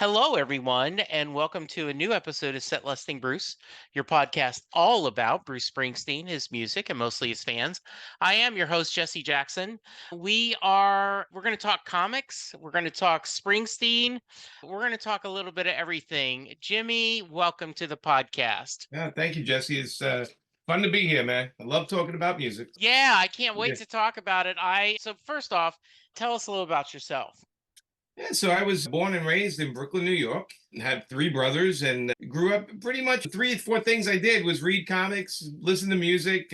Hello, everyone, and welcome to a new episode of Set Lusting Bruce, your podcast all about Bruce Springsteen, his music, and mostly his fans. I am your host, Jesse Jackson. We're going to talk comics. We're going to talk Springsteen. We're going to talk a little bit of everything. Jimmy, welcome to the podcast. Yeah, thank you, Jesse. It's fun to be here, man. I love talking about music. Yeah, I can't Yeah. wait to talk about it. So first off, tell us a little about yourself. Yeah, so I was born and raised in Brooklyn, New York, and had three brothers, and grew up pretty much three, four things I did was read comics, listen to music,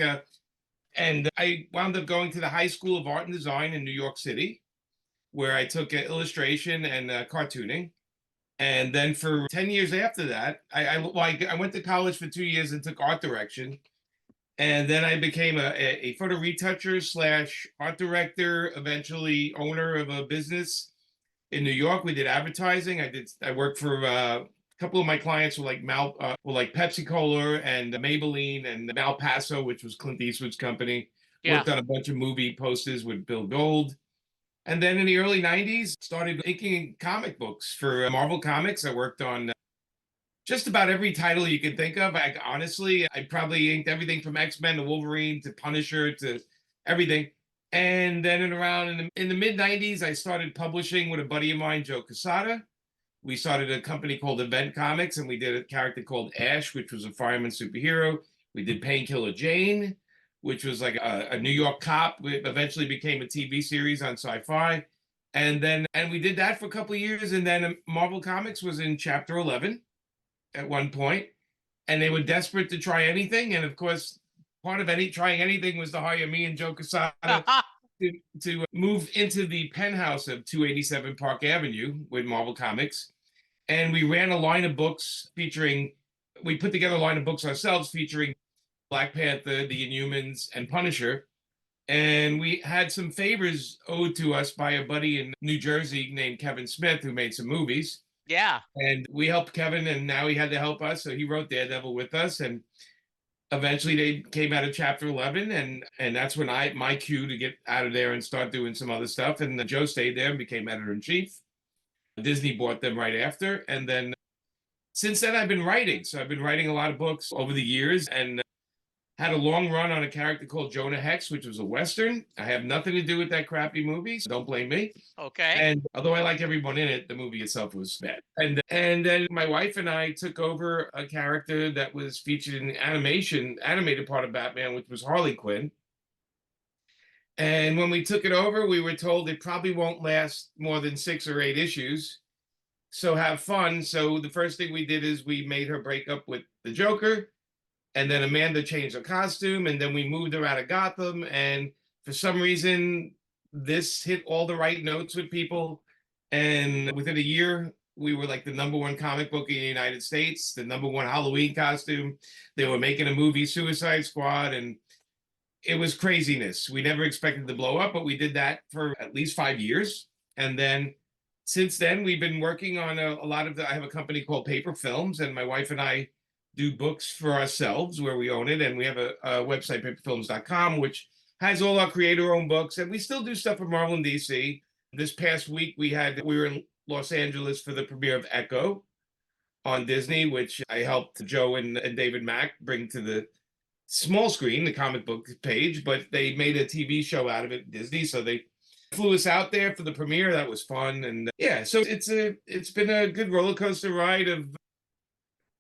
and I wound up going to the High School of Art and Design in New York City, where I took illustration and cartooning. And then for 10 years after that, I went to college for 2 years and took art direction. And then I became a photo retoucher slash art director, eventually owner of a business in New York. We did advertising. I worked for a couple of my clients were like Pepsi Cola and Maybelline and Malpaso, which was Clint Eastwood's company. Yeah. Worked on a bunch of movie posters with Bill Gold. And then in the early 90s, started inking comic books for Marvel Comics. I worked on just about every title you can think of. I probably inked everything from X-Men to Wolverine to Punisher to everything. And then in the mid 90s, I started publishing with a buddy of mine, Joe Quesada. We started a company called Event Comics, and we did a character called Ash, which was a fireman superhero. We did Painkiller Jane, which was like a New York cop. It eventually became a TV series on Sci-Fi. And we did that for a couple of years. And then Marvel Comics was in chapter 11 at one point, and they were desperate to try anything. And of course, part of trying anything was to hire me and Joe Quesada to move into the penthouse of 287 Park Avenue with Marvel Comics. And we ran a line of books we put together a line of books ourselves featuring Black Panther, the Inhumans, and Punisher. And we had some favors owed to us by a buddy in New Jersey named Kevin Smith, who made some movies. Yeah. And we helped Kevin, and now he had to help us. So he wrote Daredevil with us. And eventually they came out of chapter 11. And that's when my cue to get out of there and start doing some other stuff. And Joe stayed there and became editor in chief. Disney bought them right after. And then since then, I've been writing. So I've been writing a lot of books over the years and had a long run on a character called Jonah Hex, which was a Western. I have nothing to do with that crappy movie, so don't blame me. Okay. And although I like everyone in it, the movie itself was bad. And then my wife and I took over a character that was featured in the animated part of Batman, which was Harley Quinn. And when we took it over, we were told it probably won't last more than 6 or 8 issues. So have fun. So the first thing we did is we made her break up with the Joker. And then Amanda changed her costume, and then we moved her out of Gotham. And for some reason, this hit all the right notes with people. And within a year, we were like the #1 comic book in the United States, the #1 Halloween costume. They were making a movie, Suicide Squad, and it was craziness. We never expected to blow up, but we did that for at least 5 years. And then since then, we've been working on a lot of I have a company called Paper Films, and my wife and I do books for ourselves where we own it. And we have a website, paperfilms.com, which has all our creator-owned books. And we still do stuff for Marvel and DC. This past week, we were in Los Angeles for the premiere of Echo on Disney, which I helped Joe and David Mack bring to the small screen, the comic book page, but they made a TV show out of it, Disney. So they flew us out there for the premiere. That was fun. And yeah, so it's been a good roller coaster ride of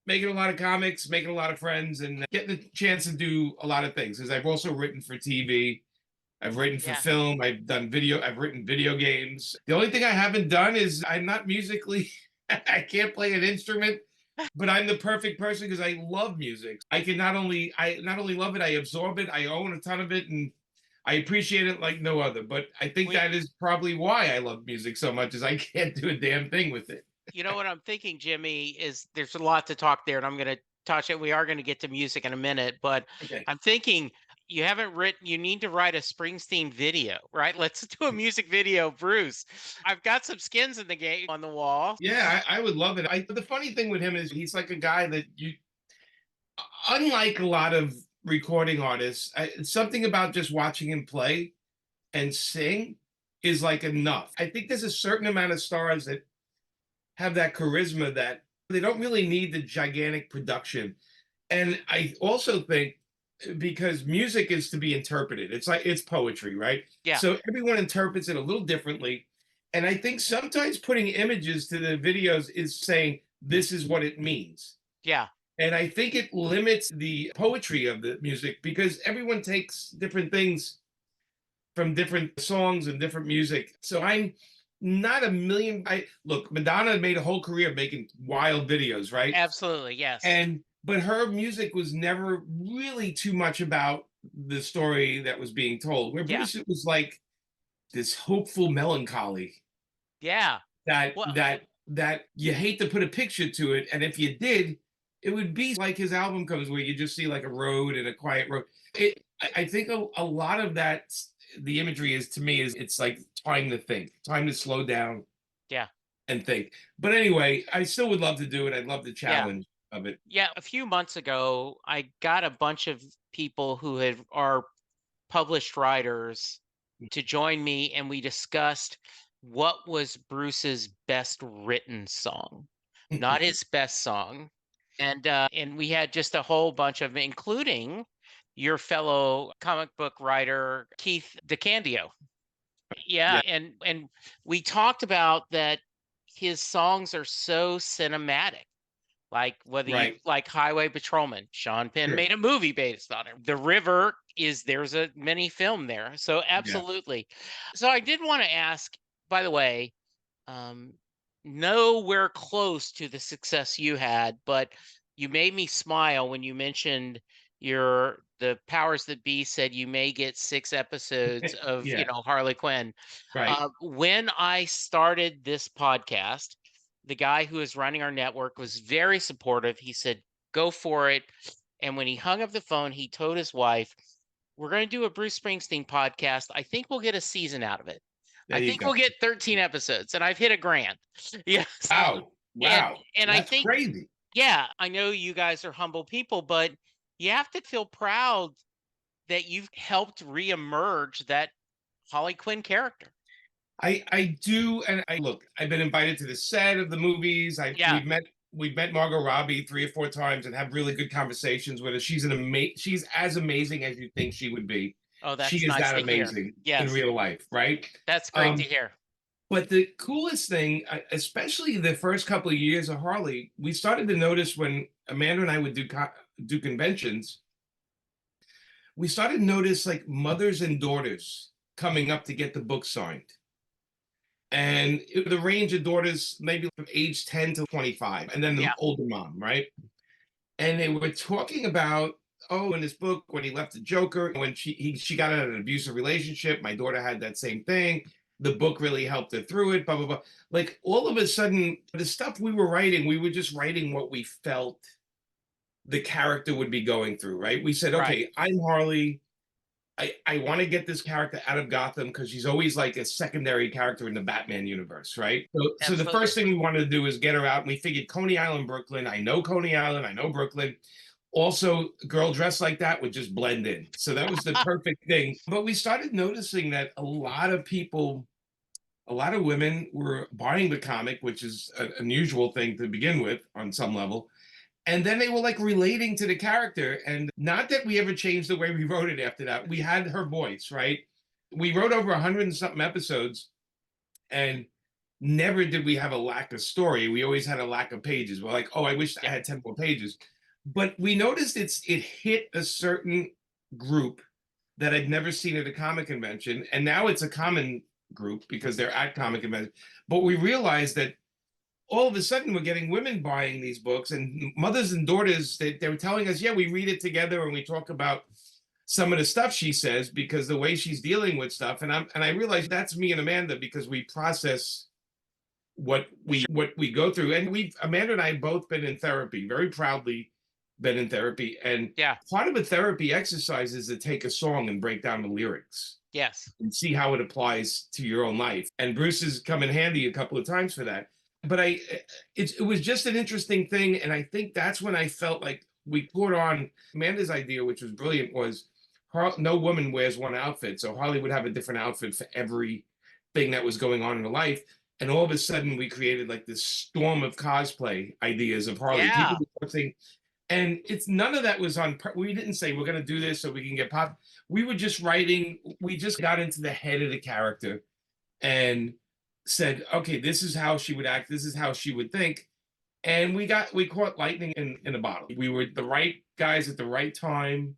making a lot of comics, making a lot of friends, and getting the chance to do a lot of things. Because I've also written for TV, I've written for film, I've written video games. The only thing I haven't done is I'm not musically, I can't play an instrument, but I'm the perfect person because I love music. I not only love it, I absorb it, I own a ton of it, and I appreciate it like no other. But I think that is probably why I love music so much, is I can't do a damn thing with it. You know what I'm thinking, Jimmy, is there's a lot to talk there, and I'm going to touch it. We are going to get to music in a minute, but Okay. I'm thinking you need to write a Springsteen video, right? Let's do a music video, Bruce. I've got some skins in the game on the wall. Yeah, I would love it. The funny thing with him is he's like a guy that unlike a lot of recording artists, something about just watching him play and sing is like enough. I think there's a certain amount of stars that have that charisma that they don't really need the gigantic production. And I also think because music is to be interpreted, it's like it's poetry, right? Yeah. So everyone interprets it a little differently. And I think sometimes putting images to the videos is saying this is what it means. Yeah. And I think it limits the poetry of the music because everyone takes different things from different songs and different music. So I'm not a million. I look, Madonna made a whole career making wild videos, right? Absolutely. Yes. And but her music was never really too much about the story that was being told. Where Yeah. Bruce, it was like this hopeful melancholy Yeah. that Well, that you hate to put a picture to it, and if you did, it would be like his album covers where you just see like a road and a quiet road. I think a lot of that, the imagery is to me is it's like time to think, time to slow down yeah. and think. But anyway, I still would love to do it. I'd love the Yeah. challenge of it. Yeah. A few months ago, I got a bunch of people who are published writers to join me, and we discussed what was Bruce's best written song, not his best song. And we had just a whole bunch of, including your fellow comic book writer Keith DeCandio. Yeah, Yeah, and we talked about that his songs are so cinematic. Like whether you right. like Highway Patrolman, Sean Penn Sure. made a movie based on it. The River is there's a mini film there. So Yeah. absolutely. So I did want to ask, by the way, um, nowhere close to the success you had, but you made me smile when you mentioned the powers that be said you may get 6 episodes of Yeah. Harley Quinn. Right. When I started this podcast, the guy who is running our network was very supportive. He said, "Go for it." And when he hung up the phone, he told his wife, "We're going to do a Bruce Springsteen podcast. I think we'll get a season out of it. There I you think go. we'll get 13 episodes." And I've hit a grand. Yes. Wow. And Wow. and I That's think, crazy. yeah, I know you guys are humble people, but you have to feel proud that you've helped reemerge that Holly Quinn character. I do, and I look. I've been invited to the set of the movies. I Yeah. we've met Margot Robbie 3 or 4 times and have really good conversations with her. She's as amazing as you think she would be. Oh, She that's is nice that to hear. amazing in Yes. real life, right? That's great to Um, hear. but the coolest thing, especially the first couple of years of Harley, we started to notice when Amanda and I would do conventions. We started to notice like mothers and daughters coming up to get the book signed. And the range of daughters, maybe from age 10 to 25, and then the Yeah. older mom, right? And they were talking about, oh, in this book, when he left the Joker, when she got out of an abusive relationship, my daughter had that same thing. The book really helped her through it, blah, blah, blah. Like all of a sudden, the stuff we were writing, we were just writing what we felt the character would be going through, right? We said, Right. okay, I'm Harley. I want to get this character out of Gotham because she's always like a secondary character in the Batman universe, right? So the first Absolutely. thing we wanted to do is get her out, and we figured Coney Island, Brooklyn. I know Coney Island, I know Brooklyn. Also, a girl dressed like that would just blend in. So that was the perfect thing. But we started noticing that a lot of people, a lot of women were buying the comic, which is an unusual thing to begin with on some level, and then they were like relating to the character. And not that we ever changed the way we wrote it after that. We had her voice, right? We wrote over 100 and something episodes, and never did we have a lack of story. We always had a lack of pages. We're like, oh, I wish I Yeah. had 10 more pages. But we noticed it hit a certain group that I'd never seen at a comic convention. And now it's a common group because they're at comic conventions. But we realized that all of a sudden we're getting women buying these books and mothers and daughters. They were telling us, yeah, we read it together and we talk about some of the stuff she says because the way she's dealing with stuff. And I realized that's me and Amanda because we process what we go through. And we've Amanda and I have both been in therapy, very proudly been in therapy. And Yeah. part of a therapy exercise is to take a song and break down the lyrics Yes. and see how it applies to your own life. And Bruce has come in handy a couple of times for that. But it was just an interesting thing, and I think that's when I felt like we put on Amanda's idea, which was brilliant, was no woman wears one outfit, so Harley would have a different outfit for every thing that was going on in her life. And all of a sudden, we created like this storm of cosplay ideas of Harley. People Yeah. were saying, and it's none of that was on. We didn't say we're going to do this so we can get pop. We were just writing. We just got into the head of the character and said, okay, this is how she would act. This is how she would think. And we caught lightning in a bottle. We were the right guys at the right time,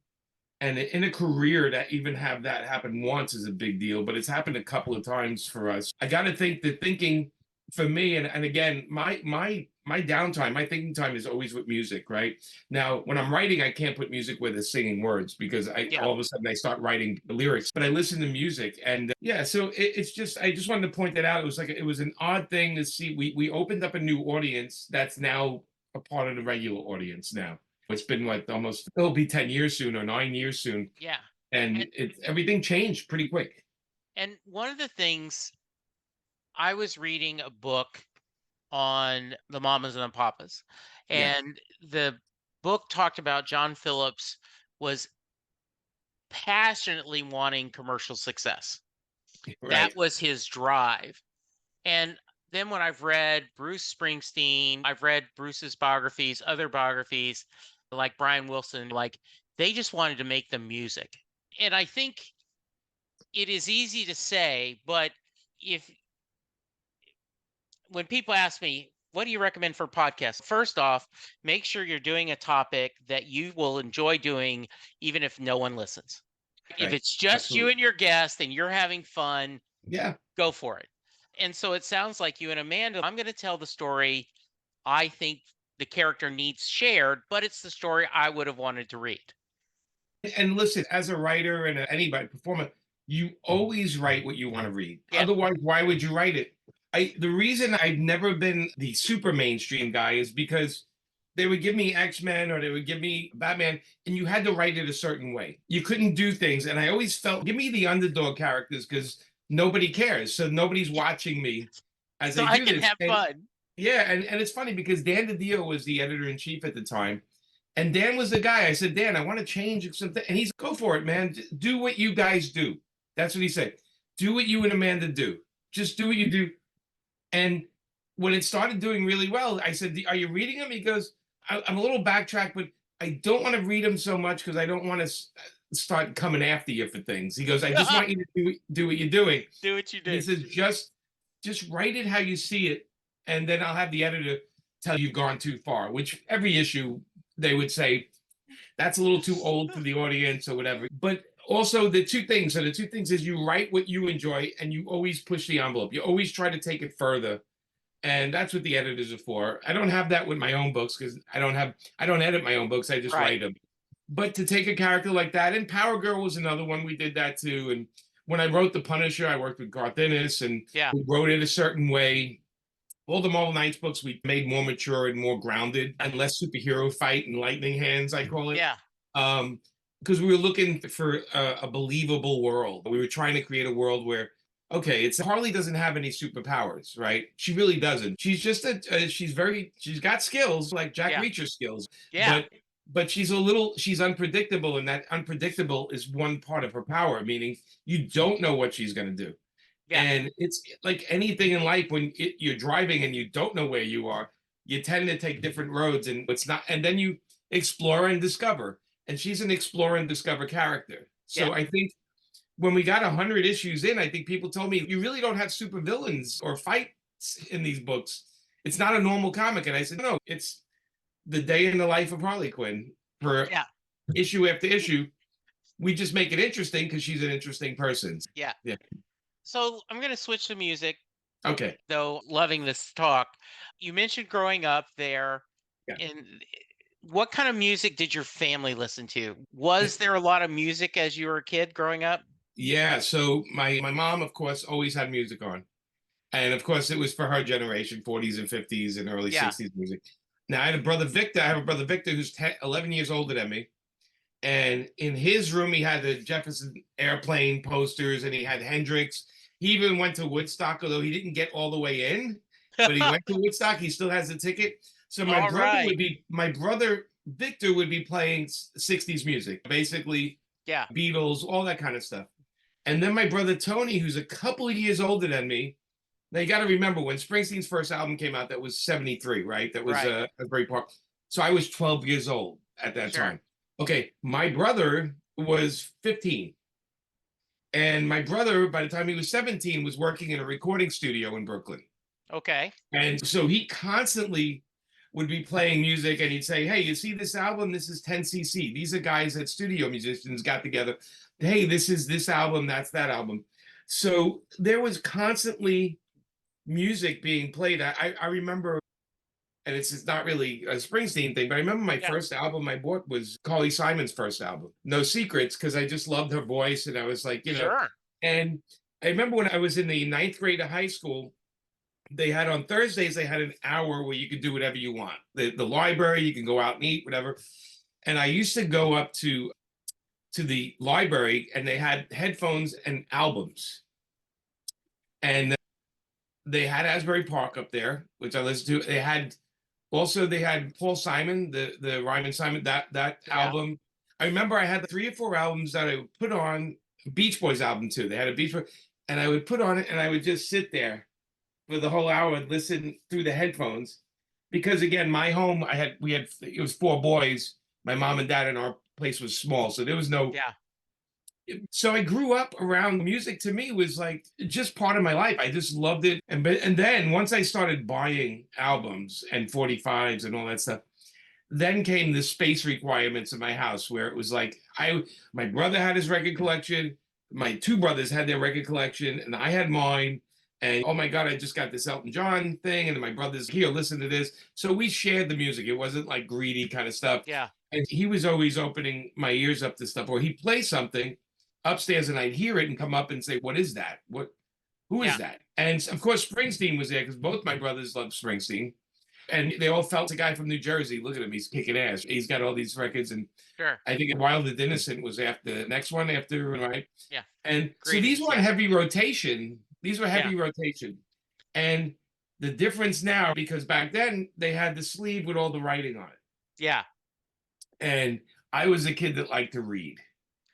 and in a career that even have that happen once is a big deal, but it's happened a couple of times for us. I got to think that thinking for me, and again, my downtime, my thinking time is always with music, right? Now, when I'm writing, I can't put music with the singing words because I Yeah. all of a sudden I start writing the lyrics, but I listen to music. And yeah, so it's just, I just wanted to point that out. It was like, it was an odd thing to see. We opened up a new audience that's now a part of the regular audience now. It's been like almost, it'll be 10 years soon or 9 years soon. Yeah. And And everything changed pretty quick. one of the things, I was reading a book on the mamas and the papas, Yeah. and the book talked about John Phillips was passionately wanting commercial success. That Right. was his drive. And then when I've read Bruce Springsteen, I've read Bruce's biographies, other biographies, like Brian Wilson, like they just wanted to make the music. And I think it is easy to say, but if when people ask me, what do you recommend for podcasts? First off, make sure you're doing a topic that you will enjoy doing, even if no one listens. If Right. it's just you Absolutely. and your guest and you're having fun, Yeah. go for it. And so it sounds like you and Amanda, I'm going to tell the story I think the character needs shared, but it's the story I would have wanted to read. And listen, as a writer and anybody performer, you always write what you want to read. Yeah. Otherwise, why would you write it? The reason I've never been the super mainstream guy is because they would give me X-Men or they would give me Batman, and you had to write it a certain way. You couldn't do things. And I always felt, give me the underdog characters because nobody cares. So nobody's watching me as So I I do can this. have And fun. yeah, and it's funny because Dan DiDio was the editor in chief at the time. And Dan was the guy. I said, Dan, I want to change something. And he's, go for it, man. Do what you guys do. That's what he said. Do what you and Amanda do. Just do what you do. And when it started doing really well, I said, are you reading them? He goes, I'm a little backtracked, but I don't want to read them so much because I don't want to start coming after you for things. He goes, I just want you to do what you're doing. Do what you And he do. says, just write it how you see it. And then I'll have the editor tell you you've gone too far, which every issue they would say that's a little too old for the audience or whatever. But also the two things. So the two things is you write what you enjoy and you always push the envelope. You always try to take it further. And that's what the editors are for. I don't have that with my own books because I don't edit my own books. I just Right. write them. But to take a character like that, and Power Girl was another one. We did that too. And when I wrote The Punisher, I worked with Garth Ennis and Yeah. we wrote it a certain way. All the Marvel Knights books we made more mature and more grounded and less superhero fight and lightning hands, I call it. Yeah. Um, because we were looking for a believable world. We were trying to create a world where, okay, it's Harley doesn't have any superpowers, right? She really doesn't. She's just she's got skills like Jack Yeah. Reacher skills, Yeah. but she's unpredictable, and that unpredictable is one part of her power, meaning you don't know what she's going to do. Yeah. And it's like anything in life when you're driving and you don't know where you are, you tend to take different roads and it's not, and then you explore and discover. And she's an explore and discover character. Yeah. So I think when we got 100 issues in, I think people told me, you really don't have supervillains or fights in these books. It's not a normal comic. And I said, no, it's the day in the life of Harley Quinn for Yeah. issue after issue. We just make it interesting because she's an interesting person. Yeah. Yeah. So I'm going to switch to music, Okay. though loving this talk. You mentioned growing up there. Yeah. And what kind of music did your family listen to? Was there a lot of music as you were a kid growing up? Yeah, so my mom, of course, always had music on, and of course, it was for her generation, 40s and 50s and early Yeah. 60s music. Now, I had a brother Victor. I have a brother Victor who's 11 years older than me, and in his room, he had the Jefferson Airplane posters, and he had Hendrix. He even went to Woodstock, although he didn't get all the way in, but he went to Woodstock. He still has a ticket. So All right. my brother Victor would be playing 60s music, basically Yeah. Beatles, all that kind of stuff. And then my brother Tony, who's a couple of years older than me, Now you got to remember when Springsteen's first album came out, that was 73, right? That was Right. a very pop. So I was 12 years old at that Sure. time. Okay, my brother was 15. And my brother, by the time he was 17, was working in a recording studio in Brooklyn. Okay. And so he constantly would be playing music and he'd say, "Hey, you see this album? This is 10cc. These are guys that studio musicians got together. Hey, this is this album, that's that album." So there was constantly music being played. I remember, and it's not really a Springsteen thing, but I remember my Yeah. first album I bought was Carly Simon's first album, No Secrets, because I just loved her voice. And I was like, Sure. and I remember when I was in the ninth grade of high school, they had on Thursdays, they had an hour where you could do whatever you want. The library, you can go out and eat, whatever. And I used to go up to the library and they had headphones and albums. And they had Asbury Park up there, which I listened to. They had Paul Simon, the Ryman Simon, that Yeah. album. I remember I had 3 or 4 albums that I would put on. Beach Boys album too. They had a Beach Boys, and I would put on it, and I would just sit there for the whole hour and listen through the headphones. Because again, my home, we had it was 4 boys. My mom and dad, and our place was small, so there was no. Yeah. So I grew up around music. To me, was like just part of my life. I just loved it, and then once I started buying albums and 45s and all that stuff, then came the space requirements of my house, where it was like my brother had his record collection, my 2 brothers had their record collection, and I had mine. And oh my God, I just got this Elton John thing, and then my brother's here, listen to this. So we shared the music. It wasn't like greedy kind of stuff. Yeah. And he was always opening my ears up to stuff, or he'd play something upstairs and I'd hear it and come up and say, "What is that? Who is Yeah. that?" And of course, Springsteen was there because both my brothers loved Springsteen, and they all felt a guy from New Jersey. Look at him, he's kicking ass. He's got all these records, and Sure. I think Wild and Innocent was after the next one after, right? Yeah. And so these Greetings. were on Yeah. heavy rotation. These were Yeah. heavy rotation, and the difference now, because back then they had the sleeve with all the writing on it, Yeah. and I was a kid that liked to read.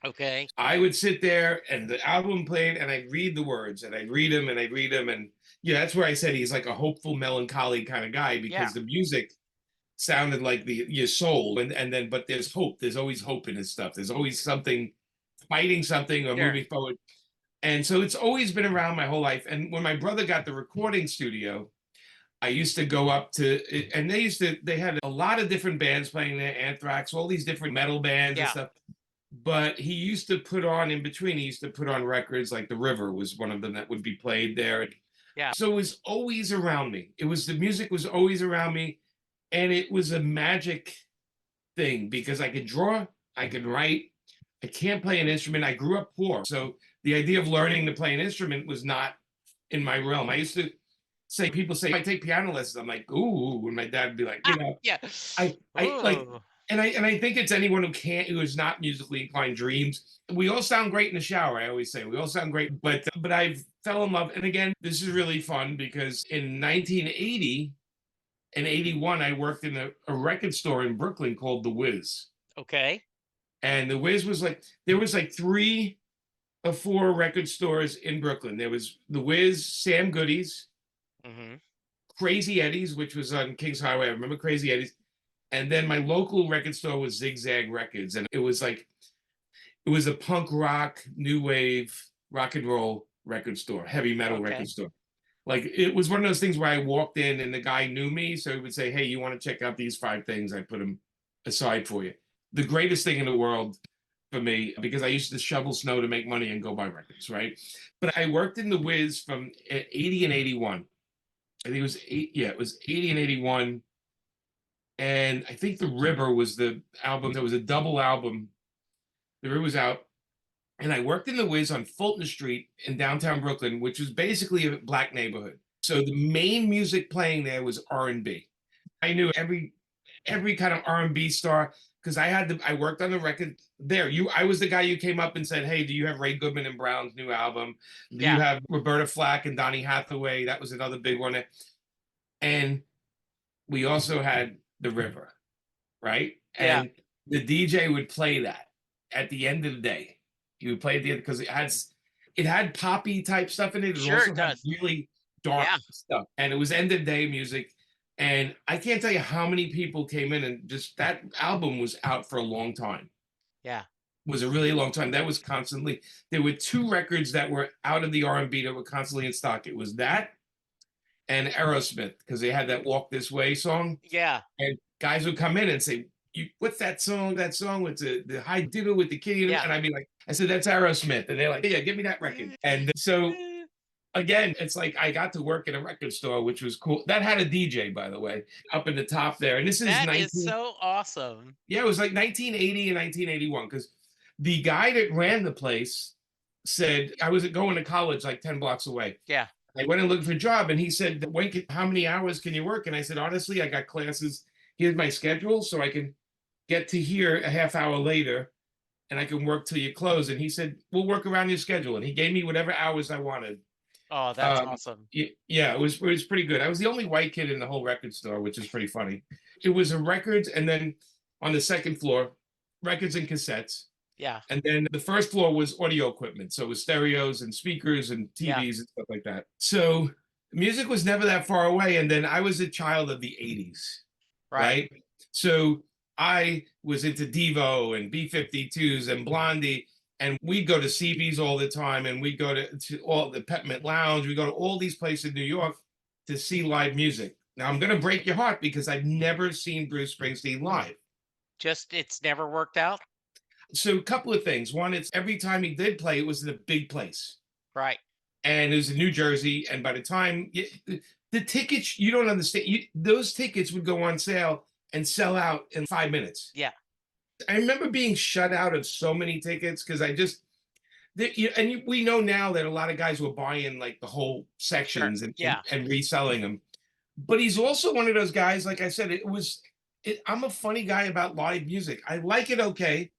Okay. I would sit there and the album played and I'd read the words and I'd read them and I'd read them. And yeah, that's where I said he's like a hopeful, melancholy kind of guy, Yeah. because the music sounded like your soul. And then, but there's hope. There's always hope in his stuff. There's always something, fighting something or Sure. moving forward. And so it's always been around my whole life. And when my brother got the recording studio, I used to go up to, and they had a lot of different bands playing there, Anthrax, all these different metal bands and Yeah. stuff. But he used to put on, in between, he used to put on records like The River was one of them that would be played there. Yeah. So it was always around me. The music was always around me. And it was a magic thing because I could draw, I could write, I can't play an instrument. I grew up poor. So the idea of learning to play an instrument was not in my realm. I used to say, people say, I take piano lessons. I'm like, ooh. And my dad would be like, Yeah. I like, Oh. and I think it's anyone who is not musically inclined dreams. We all sound great in the shower. I always say we all sound great, but I fell in love. And again, this is really fun because in 1980 and 81, I worked in a record store in Brooklyn called The Wiz. Okay. And The Wiz was like, there was like 3 or 4 record stores in Brooklyn. There was The Wiz, Sam Goody's, Hmm. Crazy Eddie's, which was on Kings Highway. I remember Crazy Eddie's. And then my local record store was Zigzag Records. And it was like, it was a punk rock, new wave, rock and roll record store, heavy metal record Okay. store. Like it was one of those things where I walked in and the guy knew me. So he would say, "Hey, you want to check out these 5 things? I put them aside for you." The greatest thing in the world for me, because I used to shovel snow to make money and go buy records, right? But I worked in the Wiz from 80 and 81. I think it was yeah, it was 80 and 81. And I think The River was the album. That was a double album. The River was out. And I worked in the Wiz on Fulton Street in downtown Brooklyn, which was basically a black neighborhood. So the main music playing there was R&B. I knew every kind of R&B star because I worked on the record there. I was the guy you came up and said, "Hey, do you have Ray Goodman and Brown's new album? Do you Yeah. have Roberta Flack and Donny Hathaway?" That was another big one. And we also had The River, right? Yeah. And the DJ would play that at the end of the day. He would play it at the end because it had poppy type stuff in it. It Sure also it had does. really dark Yeah. stuff. And it was end of day music. And I can't tell you how many people came in, and just that album was out for a long time. Yeah. Was a really long time. That was constantly, there were two records that were out of the R&B that were constantly in stock. It was that and Aerosmith, because they had that Walk This Way song. Yeah. And guys would come in and say, what's that song? That song with the high dinner with the kitty? Yeah. And I'd be like, I said, that's Aerosmith. And they're like, yeah, give me that record. And so again, it's like I got to work in a record store, which was cool. That had a DJ, by the way, up in the top there. And this is That is 19, so awesome. yeah, it was like 1980 and 1981, because the guy that ran the place said, I was going to college like 10 blocks away. Yeah. I went and looked for a job, and he said, how many hours can you work? And I said, honestly, I got classes. Here's my schedule, so I can get to here a half hour later, and I can work till you close. And he said, we'll work around your schedule. And he gave me whatever hours I wanted. Oh, that's awesome. Yeah, it was pretty good. I was the only white kid in the whole record store, which is pretty funny. It was a records, and then on the second floor, records and cassettes. Yeah. And then the first floor was audio equipment. So it was stereos and speakers and Yeah. TVs and stuff like that. So music was never that far away. And then I was a child of the 80s, Right. right? So I was into Devo and B-52s and Blondie. And we'd go to CB's all the time. And we'd go to all the Peppermint Lounge. We go to all these places in New York to see live music. Now, I'm going to break your heart, because I've never seen Bruce Springsteen live. Just it's never worked out. So a couple of things. One, it's every time he did play, it was in a big place. Right. And it was in New Jersey. And by the time the tickets, you don't understand. Those tickets would go on sale and sell out in 5 minutes. Yeah. I remember being shut out of so many tickets, because we know now that a lot of guys were buying like the whole Sure. sections Yeah. and reselling them. But he's also one of those guys, like I said, I'm a funny guy about live music. I like it okay.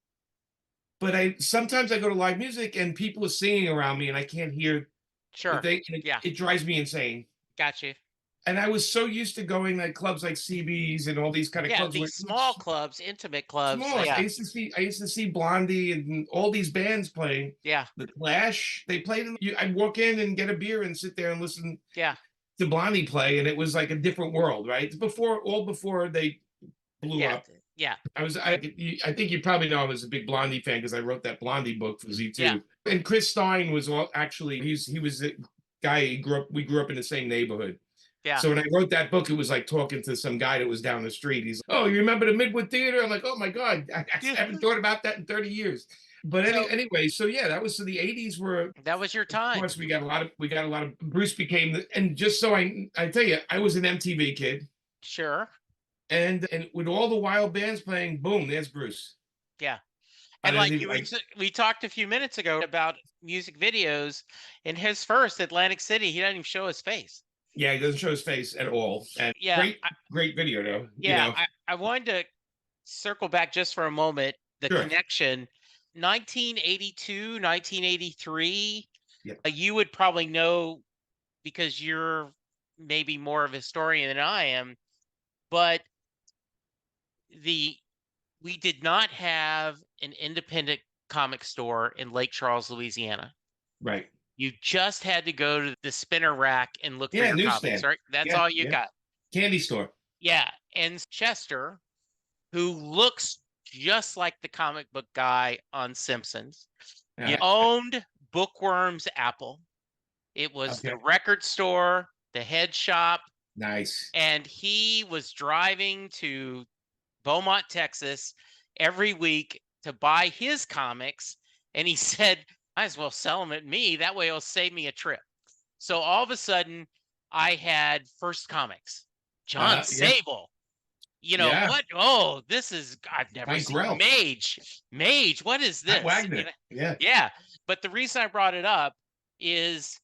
But sometimes I go to live music and people are singing around me and I can't hear the Sure. thing. Yeah. It drives me insane. Got you. And I was so used to going like clubs like CB's and all these kind of Yeah. clubs where These small clubs, intimate clubs. small. Yeah. I used to see Blondie and all these bands playing. Yeah. The Clash, they played. I'd walk in and get a beer and sit there and listen Yeah. to Blondie play, and it was like a different world, right? Before they blew Yeah. up. Yeah. I think you probably know I was a big Blondie fan, because I wrote that Blondie book for Z2. Yeah. And Chris Stein was actually, he was a guy, we grew up in the same neighborhood. Yeah. So when I wrote that book, it was like talking to some guy that was down the street. He's like, oh, you remember the Midwood Theater? I'm like, oh my God, I haven't thought about that in 30 years. But anyway, so yeah, so the 80s were, That was your of time. course, we got a lot of Bruce became and just so I tell you, I was an MTV kid. Sure. And with all the wild bands playing, boom, there's Bruce. Yeah. I And didn't like even, we talked a few minutes ago about music videos. In his first Atlantic City, he doesn't even show his face. yeah, he doesn't show his face at all. And Yeah. great video though. Yeah. I wanted to circle back just for a moment. The Sure. connection, 1982, 1983. Yeah. You would probably know because you're maybe more of a historian than I am, but we did not have an independent comic store in Lake Charles, Louisiana. Right. You just had to go to the spinner rack and look for Yeah, your comics, newsstand. right? That's Yeah, all you yeah. got. Candy store. Yeah. And Chester, who looks just like the comic book guy on Simpsons, owned Bookworm's Apple. It was the record store, the head shop. Nice. And he was driving to Beaumont, Texas every week to buy his comics. And he said, might as well sell them at me. That way it'll save me a trip. So all of a sudden I had First Comics, John Sable. You know what? Oh, this is, I've never seen Mage. What is this? Wagner. Yeah. Yeah. But the reason I brought it up is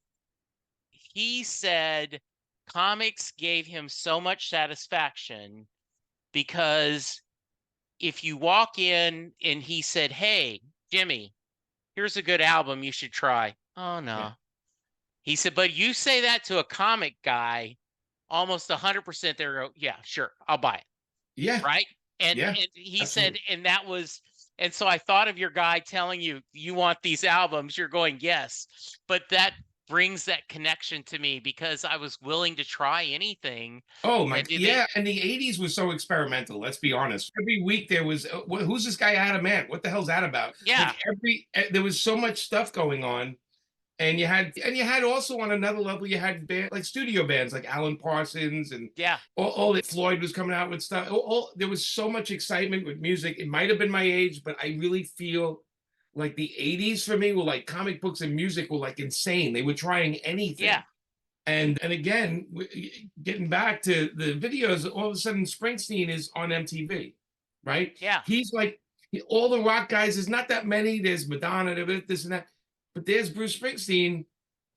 he said comics gave him so much satisfaction because if you walk in and he said, hey, Jimmy, here's a good album you should try. Oh, no. Yeah. He said, but you say that to a comic guy, almost 100% they're go, yeah, sure, I'll buy it. Yeah. Right. And he said, and that was, and so I thought of your guy telling you, you want these albums, you're going, yes. But that brings that connection to me because I was willing to try anything. Oh my, And they yeah, and the '80s was so experimental. Let's be honest. Every week there was, who's this guy Adam Ant? What the hell's that about? yeah, Like there was so much stuff going on, and you had also on another level you had like studio bands like Alan Parsons and yeah, all that Floyd was coming out with stuff. There was so much excitement with music. It might have been my age, but I really feel like the '80s for me were like comic books and music were like insane. They were trying yeah, anything. And again, getting back to the videos, all of a sudden Springsteen is on MTV, right? yeah, He's like all the rock guys. There's not that many. There's Madonna, this and that, but there's Bruce Springsteen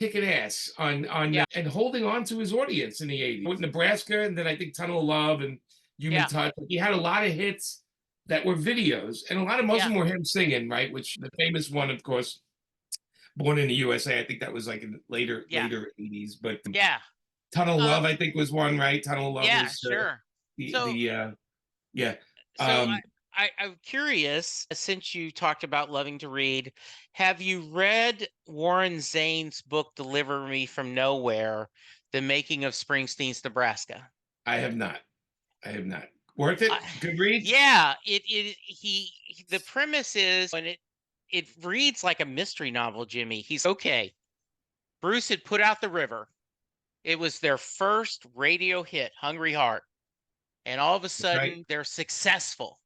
kicking ass on yeah, and holding on to his audience in the '80s with Nebraska, and then I think Tunnel of Love and Human yeah, Touch. He had a lot of hits that were videos, and a lot of most of yeah, them were him singing, right? Which the famous one, of course, Born in the USA. I think that was like in yeah, later '80s, but yeah. Tunnel Uh, Love, I think, was one, right? Tunnel Love yeah, was sure. So, the yeah. so Um, I'm curious, since you talked about loving to read, have you read Warren Zane's book, Deliver Me from Nowhere, The Making of Springsteen's Nebraska? I have not. I have not. Worth Uh, it? Good read? yeah, the premise is when it reads like a mystery novel, Jimmy. He's okay. Bruce had put out the river. It was their first radio hit, Hungry Heart. And all of a Right? sudden they're successful.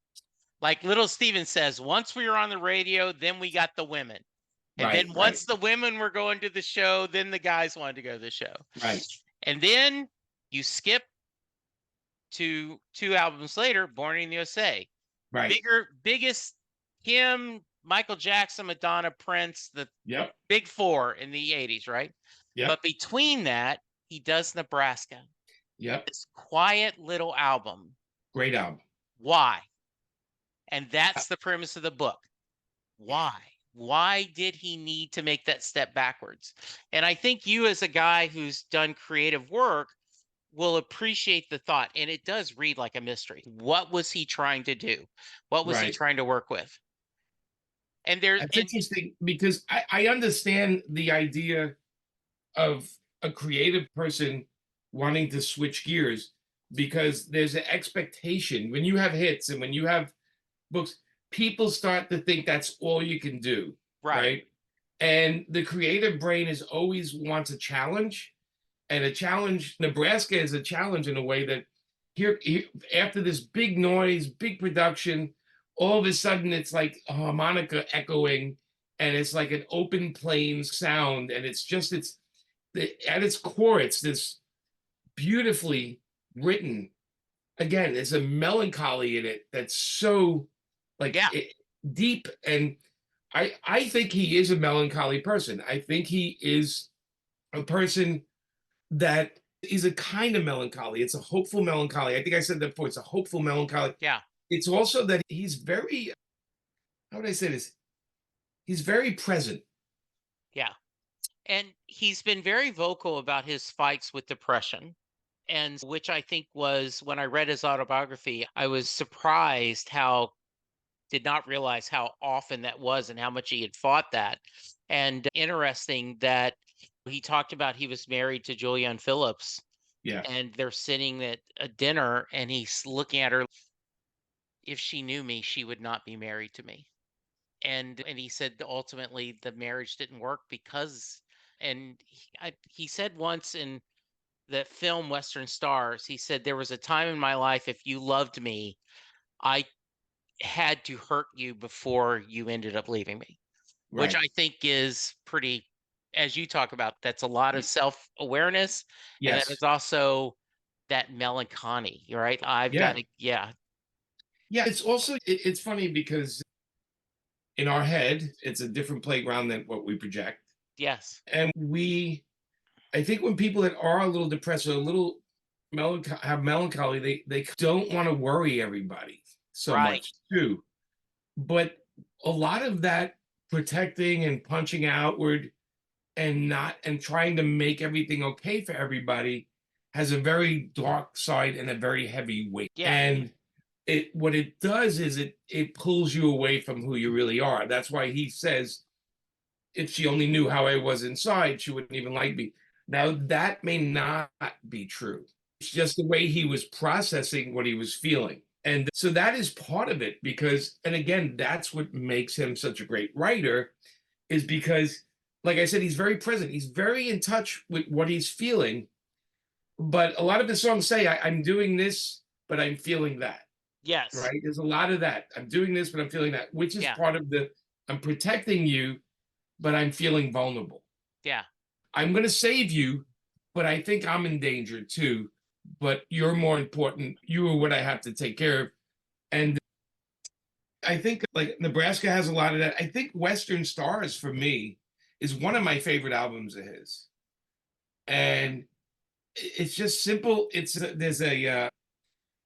Like little Steven says, once we were on the radio, then we got the women. And Right, then right, once the women were going to the show, then the guys wanted to go to the show. right, And then you skip to 2 albums later, Born in the USA. right. Biggest him, Michael Jackson, Madonna, Prince, the Yep, big four in the 80s, right? yep, But between that, he does Nebraska, yep. this quiet little album. Great album. Why? And Uh, that's the premise of the book. Why? Why did he need to make that step backwards? And I think you, as a guy who's done creative work, will appreciate the thought. And it does read like a mystery. What was he trying to do? What was he Right. trying to work with? And there's, That's and interesting because I understand the idea of a creative person wanting to switch gears because there's an expectation when you have hits and when you have books, people start to think that's all you can do, right. right? And the creative brain is always wants a challenge, and a challenge. Nebraska is a challenge in a way that here after this big noise, big production, all of a sudden it's like a harmonica echoing, and it's like an open plain sound, and it's at its core, it's this beautifully written. Again, there's a melancholy in it that's so like Yeah. deep, and I think he is a melancholy person. I think he is a person that is a kind of melancholy. It's a hopeful melancholy. I think I said that before. It's a hopeful melancholy. Yeah. It's also that he's very, how would I say this? He's very present. Yeah. And he's been very vocal about his fights with depression. And which I think was when I read his autobiography, I was surprised how did not realize how often that was and how much he had fought that. And interesting that he talked about he was married to Julianne Phillips Yeah, and they're sitting at a dinner and he's looking at her. If she knew me, she would not be married to me. And he said that ultimately the marriage didn't work because and he said once in the film Western Stars, he said there was a time in my life if you loved me, I had to hurt you before you ended up leaving me, which right. I think is pretty, as you talk about, that's a lot of self awareness. And that is Yes. also that melancholy, right? I've got Yeah. to, yeah, Yeah. It's also it's funny because in our head, it's a different playground than what we project. yes, And I think when people that are a little depressed or a little have melancholy, they don't want to worry everybody so right. much too. But a lot of that protecting and punching outward and not and trying to make everything okay for everybody has a very dark side and a very heavy weight. Yeah, And it what it does is it pulls you away from who you really are. That's why he says if she only knew how I was inside, she wouldn't even like me. Now, that may not be true. It's just the way he was processing what he was feeling. And so that is part of it because, and again, that's what makes him such a great writer, is because, like I said, he's very present. He's very in touch with what he's feeling. But a lot of his songs say, I'm doing this, but I'm feeling that, Yes. right? There's a lot of that. I'm doing this, but I'm feeling that, which is Yeah. part of the, I'm protecting you, but I'm feeling vulnerable. Yeah. I'm going to save you, but I think I'm in danger too. But you're more important. You are what I have to take care of. And I think like Nebraska has a lot of that. I think Western Stars for me is one of my favorite albums of his. And it's just simple. It's there's a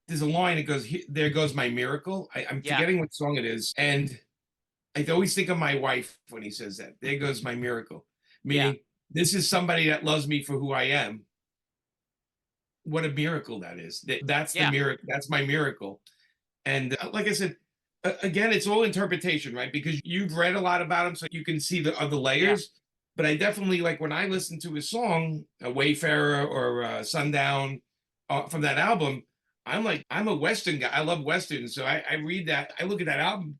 line that goes, "There goes my miracle." I'm Yeah. forgetting what song it is, and I always think of my wife when he says that. There goes my miracle, Yeah. meaning this is somebody that loves me for who I am. What a miracle that is. That's the Yeah. miracle. That's my miracle. And like I said, again, it's all interpretation, right? Because you've read a lot about him, so you can see the other Yeah. layers. But I definitely like when I listen to his song, Wayfarer or Sundown from that album. I'm like, I'm a Western guy. I love Westerns. So I read that. I look at that album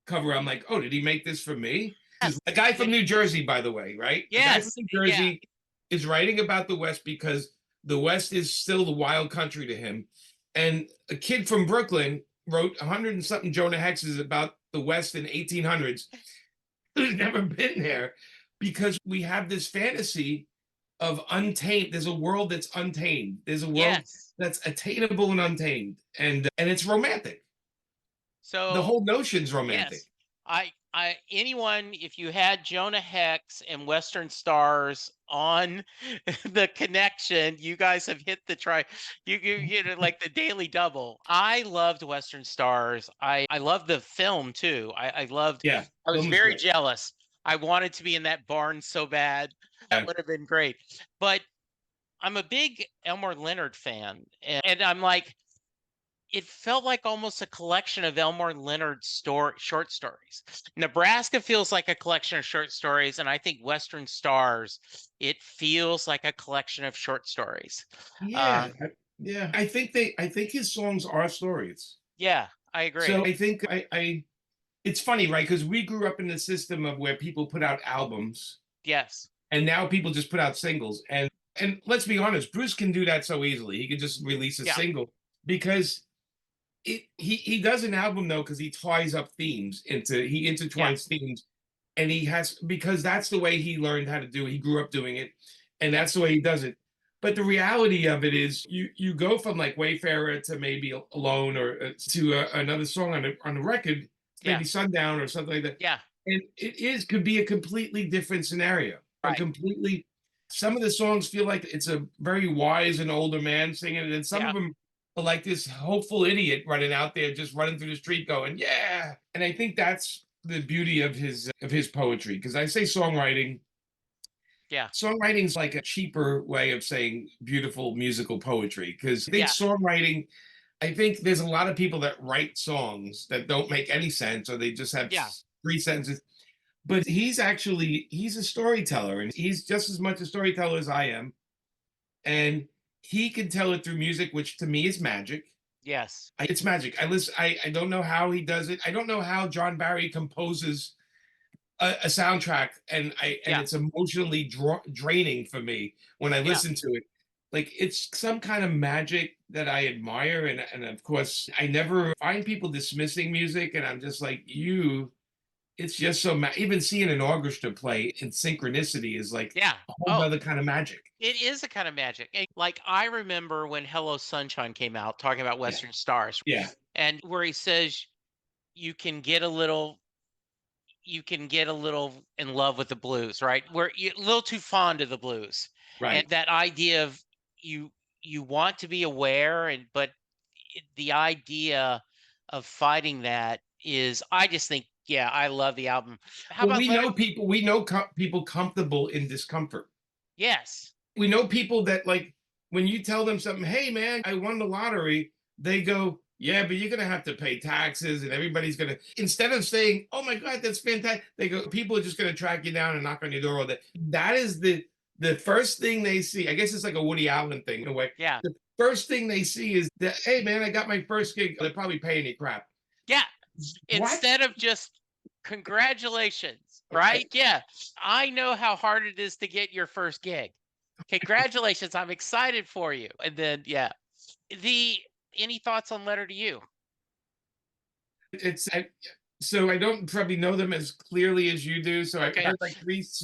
cover. I'm like, oh, did he make this for me? This is Yes. a guy Yeah. from New Jersey, by the way, right? A guy from Yes. New Yeah. Jersey is writing about the West because the West is still the wild country to him. And a kid from Brooklyn wrote 100 and something Jonah Hexes about the West in 1800s who's never been there because we have this fantasy of untamed. There's a world that's untamed. There's a world Yes. that's attainable and untamed, and it's romantic. The So whole notion's romantic. yes, anyone, if you had Jonah Hex and Western Stars on the connection, you guys have hit the try. You know, like the daily double. I loved Western Stars. I loved the film too. I loved. Yeah, I was film was very great. jealous. I wanted to be in that barn so bad. That Yeah, would have been great. But I'm a big Elmore Leonard fan, and I'm like, it felt like almost a collection of Elmore Leonard short stories. Nebraska feels like a collection of short stories, and I think Western Stars, it feels like a collection of short stories. Uh, yeah, yeah. I think his songs are stories. yeah, I agree. So I think it's funny, right? Because we grew up in the system of where people put out albums, Yes. and now people just put out singles. And let's be honest, Bruce can do that so easily. He can just release a Yeah. single because he does an album though because he ties up themes into he Yeah. intertwines themes, and he has because that's the way he learned how to do it. He grew up doing it, and Yeah. that's the way he does it. But the reality of it is, you go from like Wayfarer to maybe Alone or to another song on the record, Yeah. maybe Sundown or something like that, Yeah. and it is could be a completely different scenario, a Right. completely. Some of the songs feel like it's a very wise and older man singing it, and some of Yeah. them like this hopeful idiot running out there, just running through the street, going, "Yeah!" And I think that's the beauty of his poetry. Because I say songwriting, Yeah. songwriting's like a cheaper way of saying beautiful musical poetry. Because I think Yeah. songwriting, I think there's a lot of people that write songs that don't make any sense, or they just have Yeah. three sentences. But he's a storyteller, and he's just as much a storyteller as I am, and he can tell it through music, which to me is magic. Yes. It's magic. I listen. I don't know how he does it. I don't know how John Barry composes a soundtrack, and Yeah. it's emotionally draining for me when I Yeah. listen to it. Like it's some kind of magic that I admire, and of course, I never find people dismissing music, and I'm just like you. It's just so even seeing an orchestra play in synchronicity is like Yeah. a whole Oh, other kind of magic. it is a kind of magic. Like I remember when Hello Sunshine came out, talking about Yeah, Western Stars, yeah, and where he says you can get a little in love with the blues, right? Where you're a little too fond of the blues. And right. that idea of you you want to be aware, and but the idea of fighting that is, I just think, yeah, I love the album. How Well, about Leonard? we know people comfortable in discomfort. Yes. We know people that like when you tell them something, hey man, I won the lottery, they go, Yeah, but you're gonna have to pay taxes, and everybody's gonna instead of saying, "Oh my God, that's fantastic," they go, people are just gonna track you down and knock on your door all day. That is the first thing they see. I guess it's like a Woody Allen thing in a way. Yeah. The first thing they see is that, hey man, I got my first gig. They're probably paying you crap. Yeah. What? Instead of just congratulations, Right. right? Yeah. I know how hard it is to get your first gig. Congratulations. I'm excited for you. And then, yeah. The any thoughts on Letter to You? So I don't probably know them as clearly as you do. So I Okay. Yeah. heard like three notes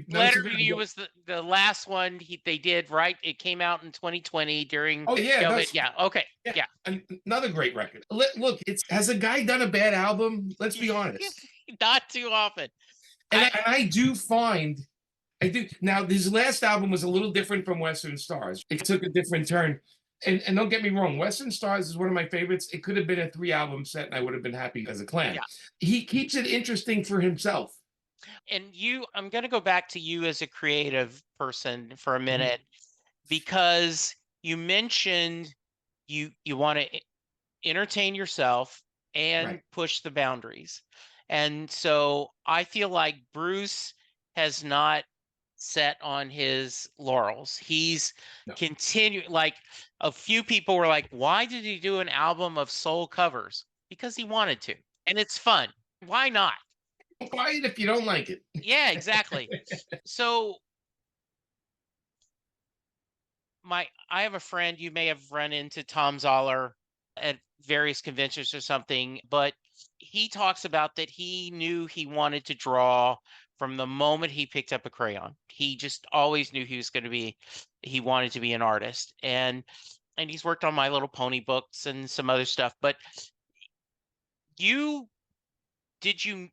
Letter of it. to You was the last one they did, right? It came out in 2020 during Oh yeah, COVID. that's Yeah. Okay. yeah, Yeah. another great record. Look, it's has a guy done a bad album? Let's be honest. Not too often. And I I do find I do now. His last album was a little different from Western Stars. It took a different turn. And don't get me wrong, Western Stars is one of my favorites. It could have been a 3 album set, and I would have been happy as a clan. yeah. He keeps it interesting for himself. And I'm going to go back to you as a creative person for a Mhm. minute because you mentioned you want to entertain yourself and Right. push the boundaries. And so I feel like Bruce has not set on his laurels. He's No. continuing, like a few people were like, why did he do an album of soul covers? Because he wanted to. And it's fun. Why not? Don't buy it if you don't like it. Yeah, exactly. So I have a friend, you may have run into Tom Zoller at various conventions or something, but he talks about that he knew he wanted to draw from the moment he picked up a crayon. He just always knew he wanted to be an artist. And he's worked on My Little Pony books and some other stuff. But you did you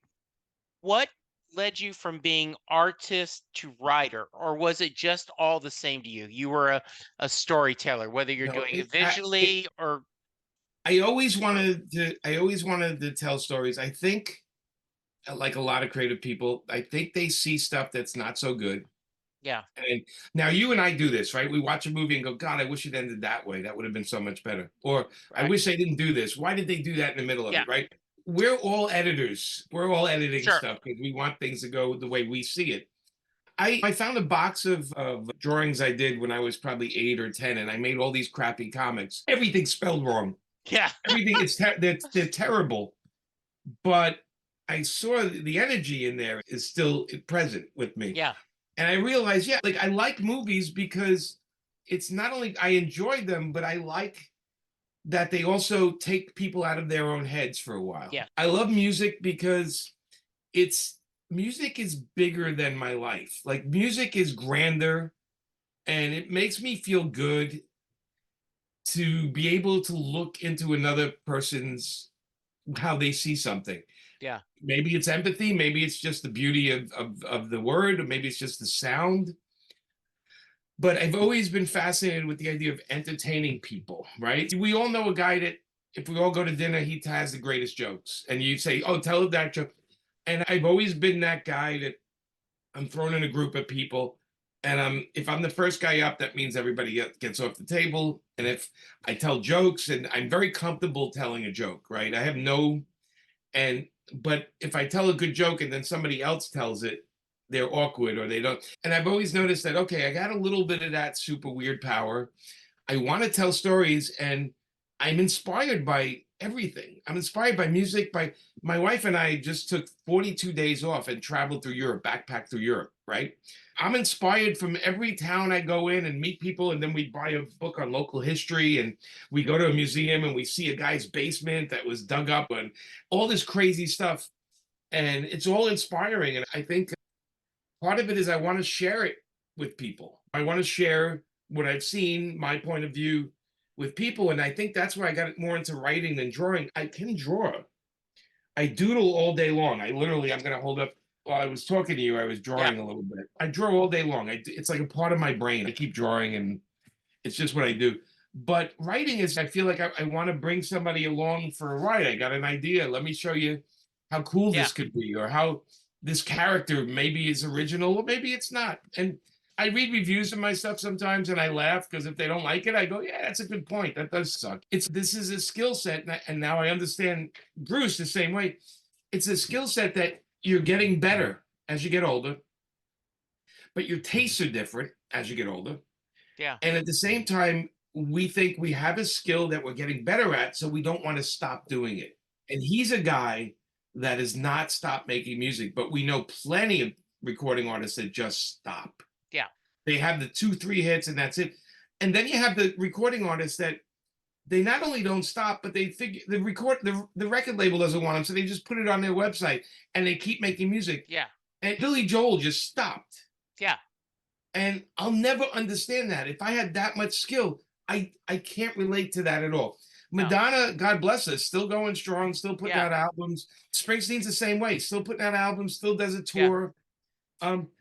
what led you from being artist to writer, or was it just all the same to you? You were a storyteller, whether you're No, doing it visually or I always wanted to tell stories. I think like a lot of creative people, I think they see stuff that's not so good. yeah, And now you and I do this, right? We watch a movie and go, God, I wish it ended that way. That would have been so much better. Or I right. wish they didn't do this. Why did they do that in the middle of Yeah, it, right? We're all editors. We're all editing sure. stuff because we want things to go the way we see it. I found a box of drawings I did when I was probably 8 or 10, and I made all these crappy comics. Everything's spelled wrong. Yeah, Everything they're terrible. But I saw the energy in there is still present with me. yeah, And I realized, yeah, like I like movies because it's not only I enjoy them, but I like that they also take people out of their own heads for a while. yeah, I love music because it's music is bigger than my life. Like music is grander and it makes me feel good to be able to look into another person's how they see something. yeah, Maybe it's empathy, maybe it's just the beauty of the word, or maybe it's just the sound. But I've always been fascinated with the idea of entertaining people, right? We all know a guy that if we all go to dinner, he has the greatest jokes. And you say, oh, tell that joke. And I've always been that guy that I'm thrown in a group of people. And if I'm the first guy up, that means everybody gets off the table. And if I tell jokes, and I'm very comfortable telling a joke, right? I have no and but if I tell a good joke and then somebody else tells it, they're awkward or they don't. And I've always noticed that, okay, I got a little bit of that super weird power. I want to tell stories and I'm inspired by everything. I'm inspired by music. By my wife and I just took 42 days off and traveled through Europe, backpacked through Europe, right? I'm inspired from every town I go in and meet people. And then we buy a book on local history and we go to a museum and we see a guy's basement that was dug up and all this crazy stuff. And it's all inspiring. And I think part of it is I want to share it with people. I want to share what I've seen, my point of view with people. And I think that's why I got more into writing than drawing. I can draw. I doodle all day long. I'm going to hold up. While I was talking to you, I was yeah, drawing a little bit. I draw all day long. It's like a part of my brain. I keep drawing and it's just what I do. But writing is, I feel like I want to bring somebody along for a ride. I got an idea. Let me show you how cool yeah, this could be or how this character maybe is original or maybe it's not. And I read reviews of my stuff sometimes and I laugh because if they don't like it, I go, yeah, that's a good point. That does suck. This is a skill set, and now I understand Bruce the same way. It's a skill set that you're getting better as you get older, but your tastes are different as you get older. Yeah. And at the same time, we think we have a skill that we're getting better at, so we don't want to stop doing it. And he's a guy that has not stopped making music, but we know plenty of recording artists that just stop. Yeah. They have the two, three hits, and that's it. And then you have the recording artists that they not only don't stop, but they figure the record label doesn't want them, so they just put it on their website and they keep making music. Yeah. And Billy Joel just stopped. Yeah. And I'll never understand that. If I had that much skill, I can't relate to that at all. No. Madonna, God bless her, still going strong, still putting Yeah. out albums. Springsteen's the same way, still putting out albums, still does a Yeah. tour.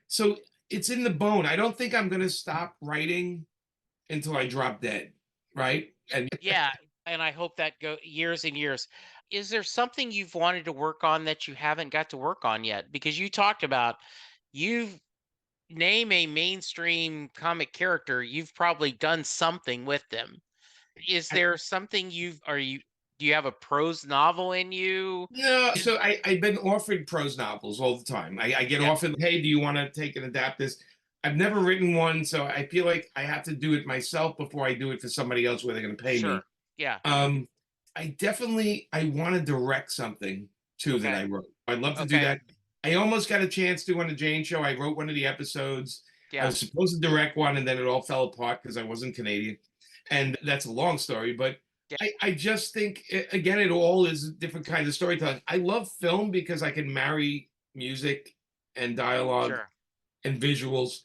So it's in the bone. I don't think I'm gonna stop writing until I drop dead, right? And Yeah. And I hope that go years and years. Is there something you've wanted to work on that you haven't got to work on yet? Because you talked about you've name a mainstream comic character, you've probably done something with them. Is I, there something do you have a prose novel in you? no, so I've been offered prose novels all the time. I get Yeah, offered, hey, do you want to take and adapt this? I've never written one, so I feel like I have to do it myself before I do it for somebody else where they're going to pay me. sure. Yeah. Um, I want to direct something too that Okay. I wrote. I'd love to do Okay. that. I almost got a chance to on the Jane Show. I wrote one of the episodes. I Yeah. was supposed to direct one, and then it all fell apart because I wasn't Canadian, and that's a long story. But Yeah. I just think again, it all is different kinds of storytelling. I love film because I can marry music and dialogue Sure. and visuals.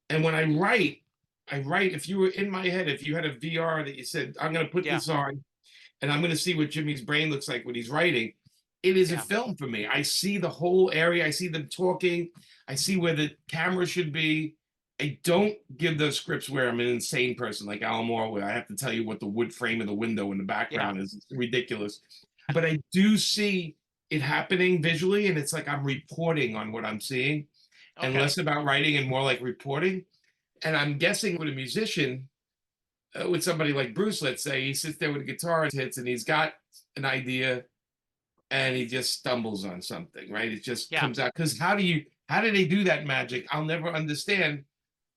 And when I write, if you were in my head, if you had a VR that you said, I'm going to put Yeah. this on and I'm going to see what Jimmy's brain looks like when he's writing, it is a Yeah. film for me. I see the whole area. I see them talking. I see where the camera should be. I don't give those scripts where I'm an insane person like Alan Moore, where I have to tell you what the wood frame of the window in the Yeah. background is. It's ridiculous. But I do see it happening visually, and it's like I'm reporting on what I'm seeing and Okay. less about writing and more like reporting. And I'm guessing with a musician, with somebody like Bruce, let's say, he sits there with a guitar and hits, and he's got an idea, and he just stumbles on something, right? It just Yeah. comes out. Because how do they do that magic? I'll never understand.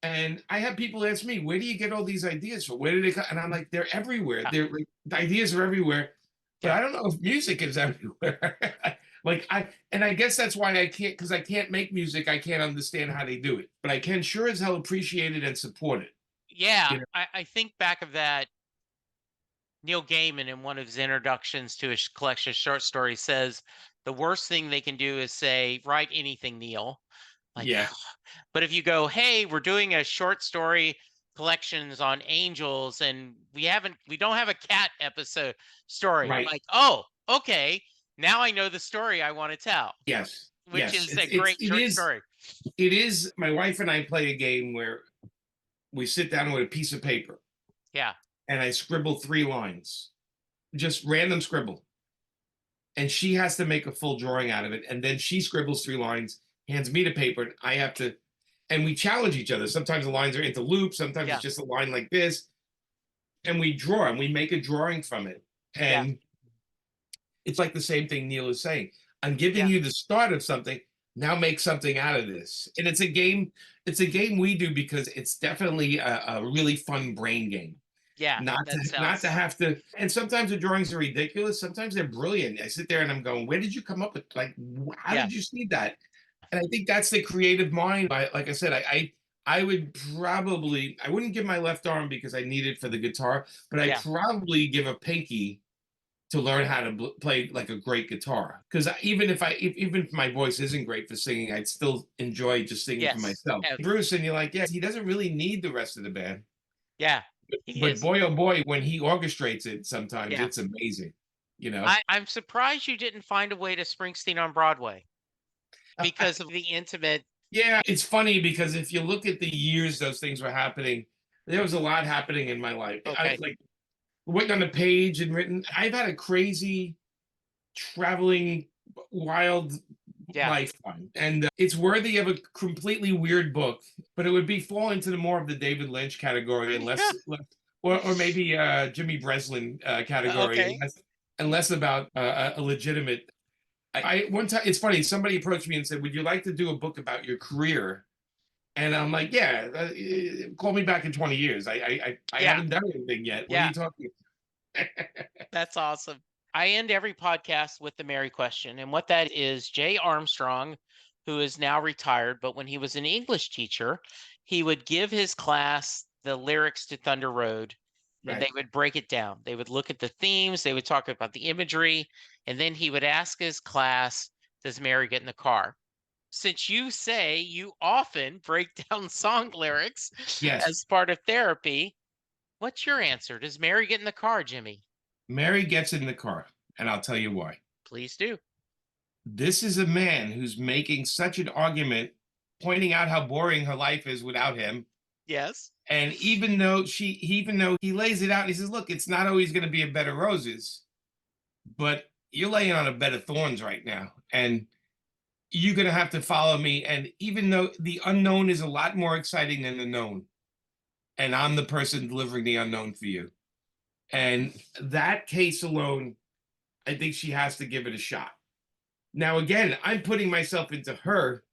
And I have people ask me, where do you get all these ideas from? Where do they come? And I'm like, they're everywhere. Yeah. They're like, the ideas are everywhere. But Yeah. I don't know if music is everywhere. I guess that's why I can't, because I can't make music. I can't understand how they do it. But I can sure as hell appreciate it and support it. Yeah. You know, I think back of that. Neil Gaiman, in one of his introductions to his collection of short stories, says the worst thing they can do is say, write anything, Neil. Like, yeah, but if you go, hey, we're doing a short story collections on angels and we don't have a cat episode story. right. Like, oh, okay. Now I know the story I want to tell, Yes, which yes. is a great It short is story. it is. My wife and I play a game where we sit down with a piece of paper Yeah. and I scribble 3 lines, just random scribble, and she has to make a full drawing out of it, and then she scribbles 3 lines, hands me the paper, and I have to, and we challenge each other. Sometimes the lines are into loops, sometimes it's Yeah. just a line like this, and we draw and we make a drawing from it. Yeah. And it's like the same thing Neil is saying. I'm giving Yeah. you the start of something. Now make something out of this. And it's a game. It's a game we do because it's definitely a really fun brain game. Yeah. Not That not to sounds, have to. And sometimes the drawings are ridiculous. Sometimes they're brilliant. I sit there and I'm going, where did you come up with? Like, how yeah. did you see that? And I think that's the creative mind. Like I said, I would probably I wouldn't give my left arm because I need it for the guitar, but I Yeah. probably give a pinky to learn how to play like a great guitar. Because even if my voice isn't great for singing, I'd still enjoy just singing for Yes. myself. Bruce, and you're like, yeah, he doesn't really need the rest of the band. Yeah. He But is. boy, oh boy, when he orchestrates it, sometimes Yeah. it's amazing. You know, I'm surprised you didn't find a way to Springsteen on Broadway because of the intimate. yeah, it's funny because if you look at the years those things were happening, there was a lot happening in my life. I Okay. like written on the page and written. I've had a crazy traveling wild Yeah. lifetime. And it's worthy of a completely weird book, but it would be fall into the more of the David Lynch category and or maybe Jimmy Breslin category, Okay. and less about a legitimate. I one time it's funny. Somebody approached me and said, "Would you like to do a book about your career?" And I'm like, "Yeah, call me back in 20 years. I Yeah. haven't done anything yet. What are Yeah. you talking?" That's awesome. I end every podcast with the Mary question. And what that is, Jay Armstrong, who is now retired, but when he was an English teacher, he would give his class the lyrics to Thunder Road and they Right. would break it down. They would look at the themes, they would talk about the imagery, and then he would ask his class, does Mary get in the car? Since you say you often break down song lyrics Yes. as part of therapy, what's your answer? Does Mary get in the car, Jimmy? Mary gets in the car, and I'll tell you why. Please do. This is a man who's making such an argument, pointing out how boring her life is without him. Yes. And even though he lays it out, he says, "Look, it's not always going to be a bed of roses, but you're laying on a bed of thorns right now, and you're going to have to follow me." And even though the unknown is a lot more exciting than the known, and I'm the person delivering the unknown for you, and that case alone, I think she has to give it a shot. Now, again, I'm putting myself into her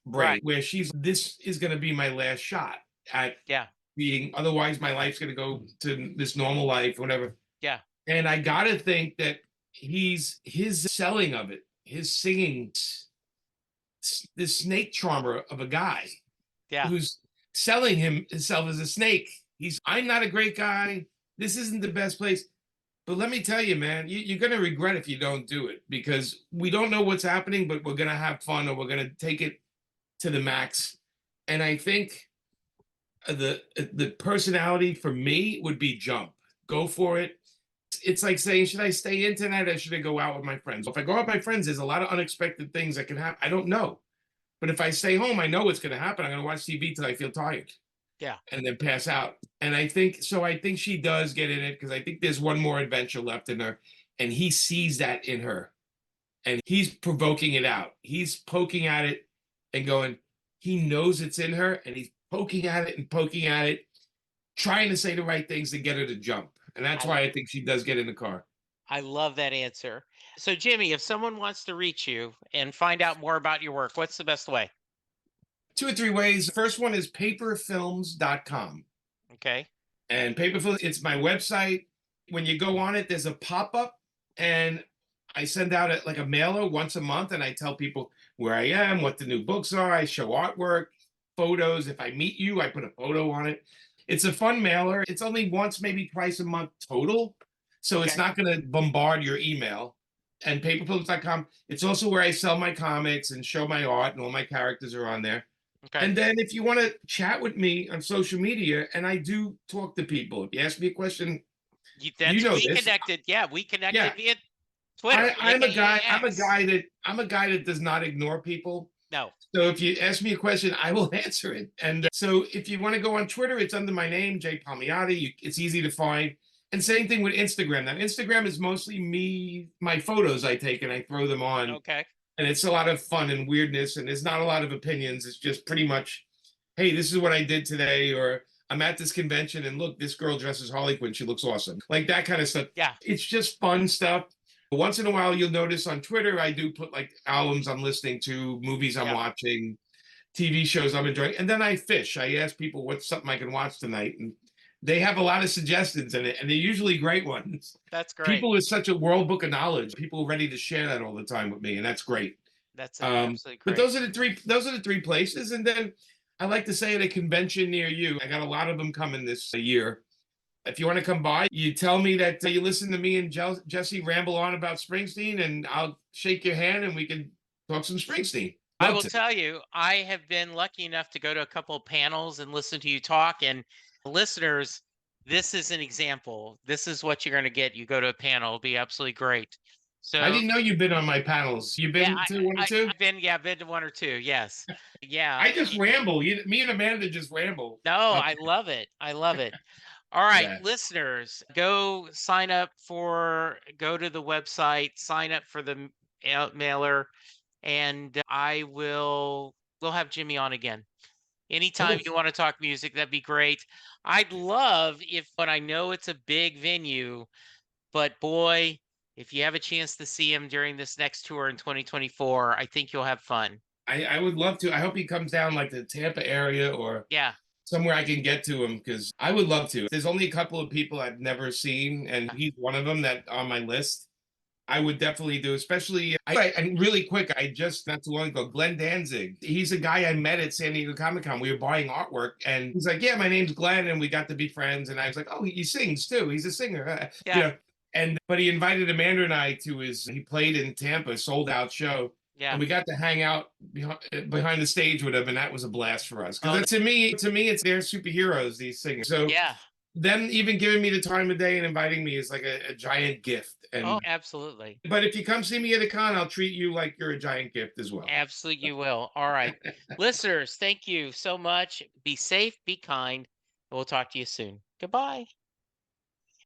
brain Right. where this is going to be my last shot at Yeah. being, otherwise, my life's going to go to this normal life, whatever. Yeah. And I got to think that his selling of it, his singing, this snake charmer of a guy Yeah. who's selling himself as a snake. I'm not a great guy. This isn't the best place. But let me tell you, man, you're going to regret if you don't do it because we don't know what's happening, but we're going to have fun or we're going to take it to the max. And I think the personality for me would be jump. Go for it. It's like saying, should I stay in tonight or should I go out with my friends? If I go out with my friends, there's a lot of unexpected things that can happen. I don't know. But if I stay home, I know what's going to happen. I'm going to watch TV till I feel tired Yeah. and then pass out. And I think so. I think she does get in it because I think there's one more adventure left in her, and he sees that in her, and he's provoking it out. He's poking at it and going. He knows it's in her, and he's poking at it and poking at it, trying to say the right things to get her to jump. And that's I why I think she does get in the car. I love that answer. So Jimmy, if someone wants to reach you and find out more about your work, what's the best way? Two or three ways. First one is paperfilms.com. Okay. And Paperfilms, it's my website. When you go on it, there's a pop-up, and I send out like a mailer once a month, and I tell people where I am, what the new books are. I show artwork, photos. If I meet you, I put a photo on it. It's a fun mailer. It's only once, maybe twice a month total. So it's Okay. not going to bombard your email. And paperfilms.com, it's also where I sell my comics and show my art, and all my characters are on there. Okay. And then if you want to chat with me on social media, and I do talk to people. If you ask me a question, you That's know we this. connected. Yeah, we connected Yeah. via Twitter, I'm a aka guy, X. I'm a guy that does not ignore people. No. So if you ask me a question, I will answer it. And so if you want to go on Twitter, it's under my name, Jay Palmiotti. It's easy to find. And same thing with Instagram. Now, Instagram is mostly me, my photos I take and I throw them on. Okay. And it's a lot of fun and weirdness. And there's not a lot of opinions. It's just pretty much, hey, this is what I did today. Or I'm at this convention and look, this girl dresses Harley Quinn. She looks awesome. Like that kind of stuff. Yeah. It's just fun stuff. Once in a while, you'll notice on Twitter, I do put like albums I'm listening to, movies I'm Yeah. watching, TV shows I'm enjoying. And then I fish. I ask people what's something I can watch tonight. And they have a lot of suggestions in it, and they're usually great ones. That's great. People with such a world book of knowledge, people ready to share that all the time with me, and that's great. That's absolutely But great. those are the three places. And then I like to say at a convention near you, I got a lot of them coming this year. If you want to come by, you tell me that you listen to me and Jesse ramble on about Springsteen, and I'll shake your hand and we can talk some Springsteen. I Love will to. tell you, I have been lucky enough to go to a couple of panels and listen to you talk. And listeners, this is an example. This is what you're going to get. You go to a panel, it'll be absolutely great. I So didn't know you've been on my panels. You've yeah, been to one or two? I've been, yeah, I've been to one or two. Yes. Yeah. I just ramble. Me and Amanda just ramble. No, I love it. I love it. All right, Yeah. listeners, go to the website, sign up for the mailer. and we'll have Jimmy on again. Anytime Cool. you want to talk music, that'd be great. I'd love if, but I know it's a big venue, but boy, if you have a chance to see him during this next tour in 2024, I think you'll have fun. I would love to. I hope he comes down like the Tampa area or Yeah. somewhere I can get to him because I would love to. There's only a couple of people I've never seen, and he's one of them that on my list. I would definitely do, especially and really quick. I just not too long ago, Glenn Danzig. He's a guy I met at San Diego Comic Con. We were buying artwork, and he's like, "Yeah, my name's Glenn," and we got to be friends. And I was like, "Oh, he sings too. He's a singer, you Yeah. know." And but he invited Amanda and I to his. He played in Tampa, sold out show, and Yeah. we got to hang out behind the stage with him, and that was a blast for us. Oh, Because to me, it's their superheroes. These singers. So yeah. them even giving me the time of day and inviting me is like a giant gift. Oh, And absolutely. but if you come see me at a con, I'll treat you like you're a giant gift as well. Absolutely, you will. All right. Listeners, thank you so much. Be safe, be kind, and we'll talk to you soon. Goodbye.